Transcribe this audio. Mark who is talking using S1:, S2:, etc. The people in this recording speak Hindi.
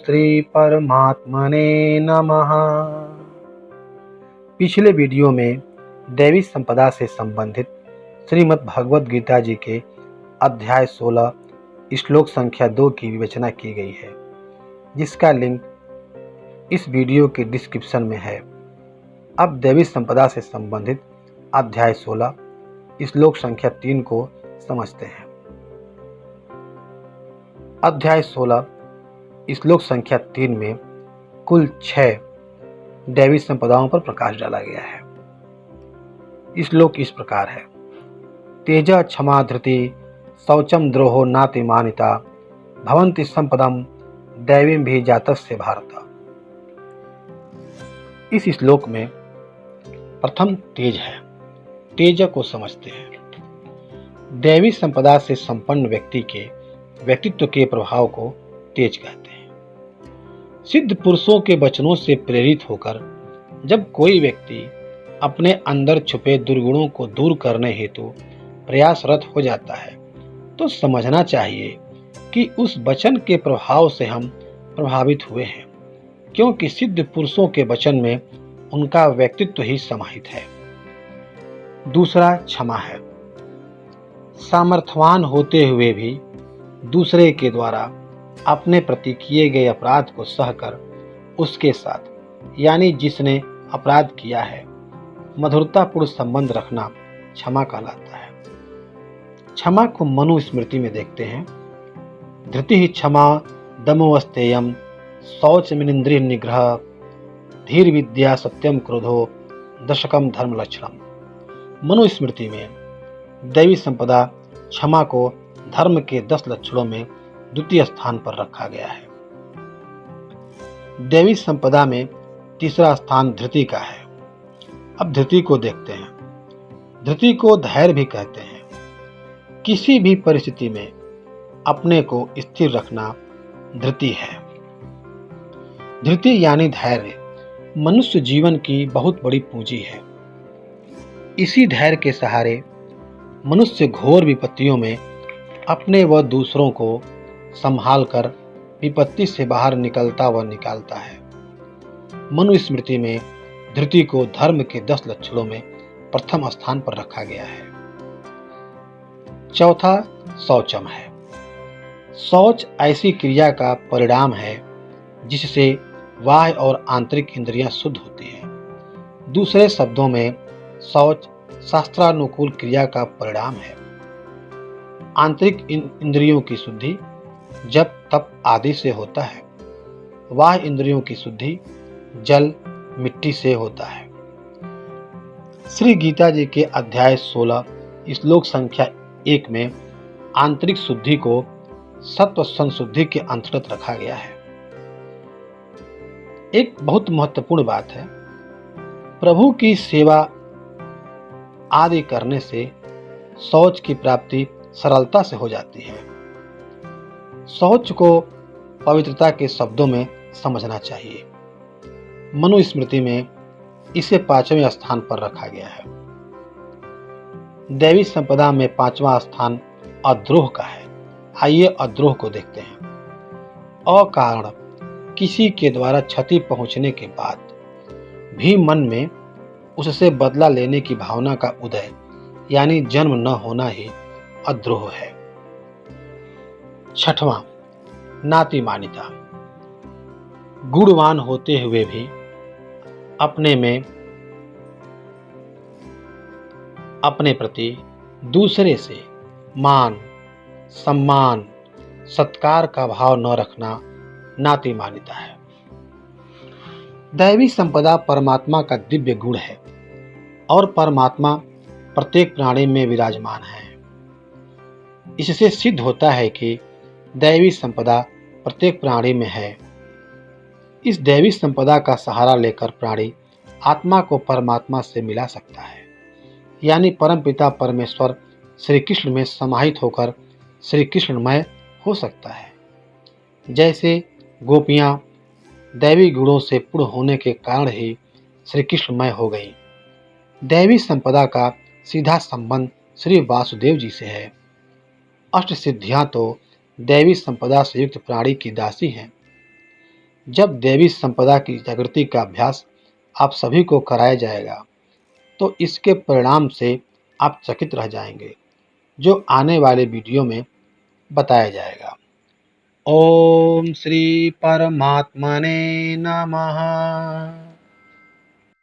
S1: श्री परमात्मने नमः। पिछले वीडियो में दैवी संपदा से संबंधित श्रीमद् भगवद गीता जी के अध्याय 16 श्लोक संख्या 2 की विवेचना की गई है, जिसका लिंक इस वीडियो के डिस्क्रिप्शन में है। अब दैवी संपदा से संबंधित अध्याय 16 श्लोक संख्या 3 को समझते हैं। अध्याय 16 श्लोक संख्या 3 में कुल 6 दैवी संपदाओं पर प्रकाश डाला गया है। श्लोक इस प्रकार है। तेज क्षमा धृति शौचम द्रोहो नाति मानिता भवन्ति संपदम दैवीं भी जातस्य भारत। इस श्लोक में प्रथम तेज है। तेज को समझते हैं। दैवी संपदा से संपन्न व्यक्ति के व्यक्तित्व के प्रभाव को तेज कहते हैं। सिद्ध पुरुषों के वचनों से प्रेरित होकर जब कोई व्यक्ति अपने अंदर छुपे दुर्गुणों को दूर करने हेतु प्रयासरत हो जाता है तो समझना चाहिए कि उस वचन के प्रभाव से हम प्रभावित हुए हैं, क्योंकि सिद्ध पुरुषों के वचन में उनका व्यक्तित्व ही समाहित है। दूसरा क्षमा है। सामर्थ्यवान होते हुए भी दूसरे के द्वारा अपने प्रति किए गए अपराध को सहकर उसके साथ, यानी जिसने अपराध किया है, मधुरतापूर्ण संबंध रखना क्षमा कहलाता है। क्षमा को मनुस्मृति में देखते हैं। धृति ही क्षमा दमोस्तेयम शौचमिन्द्रिय निग्रह धीर विद्या सत्यम क्रोधो दशकम धर्म लक्षणम। मनुस्मृति में दैवी संपदा क्षमा को धर्म के 10 लक्षणों में द्वितीय स्थान पर रखा गया है। दैवी संपदा में तीसरा स्थान धृति का है। अब धृति को देखते हैं। धृति को धैर्य भी कहते हैं। किसी भी परिस्थिति में अपने को स्थिर रखना धृति है। धृति यानी धैर्य मनुष्य जीवन की बहुत बड़ी पूंजी है। इसी धैर्य के सहारे मनुष्य घोर विपत्तियों में अपने व दूसरों को संभाल कर विपत्ति से बाहर निकलता व निकालता है। मनुस्मृति में धृति को धर्म के 10 लक्षणों में प्रथम स्थान पर रखा गया है। चौथा शौचम है। शौच ऐसी क्रिया का परिणाम है जिससे बाह्य और आंतरिक इंद्रियां शुद्ध होती हैं। दूसरे शब्दों में शौच शास्त्रानुकूल क्रिया का परिणाम है। आंतरिक इंद्रियों की शुद्धि जप तप आदि से होता है। बाह्य इंद्रियों की शुद्धि जल मिट्टी से होता है। श्री गीता जी के अध्याय 16 श्लोक संख्या 1 में आंतरिक शुद्धि को सत्व संशुद्धि के अंतर्गत रखा गया है। एक बहुत महत्वपूर्ण बात है, प्रभु की सेवा आदि करने से शौच की प्राप्ति सरलता से हो जाती है। शौच को पवित्रता के शब्दों में समझना चाहिए। मनुस्मृति में इसे 5वें स्थान पर रखा गया है। दैवी संपदा में 5वां स्थान अद्रोह का है। आइए अद्रोह को देखते हैं। अकारण किसी के द्वारा क्षति पहुंचने के बाद भी मन में उससे बदला लेने की भावना का उदय यानी जन्म न होना ही अद्रोह है। छठवां नाति मानिता। गुणवान होते हुए भी अपने में अपने प्रति दूसरे से मान सम्मान सत्कार का भाव न रखना नाति मानिता है। दैवी संपदा परमात्मा का दिव्य गुण है और परमात्मा प्रत्येक प्राणी में विराजमान है। इससे सिद्ध होता है कि दैवी संपदा प्रत्येक प्राणी में है। इस दैवी संपदा का सहारा लेकर प्राणी आत्मा को परमात्मा से मिला सकता है, यानी परमपिता परमेश्वर श्री कृष्ण में समाहित होकर श्री कृष्णमय हो सकता है। जैसे गोपियां दैवी गुणों से पूर्ण होने के कारण ही श्री कृष्णमय हो गई। दैवी संपदा का सीधा संबंध श्री वासुदेव जी से है। अष्ट सिद्धियां तो दैवी संपदा से युक्त प्राणी की दासी हैं। जब देवी संपदा की जागृति का अभ्यास आप सभी को कराया जाएगा तो इसके परिणाम से आप चकित रह जाएंगे, जो आने वाले वीडियो में बताया जाएगा। ओम श्री परमात्मने नमः।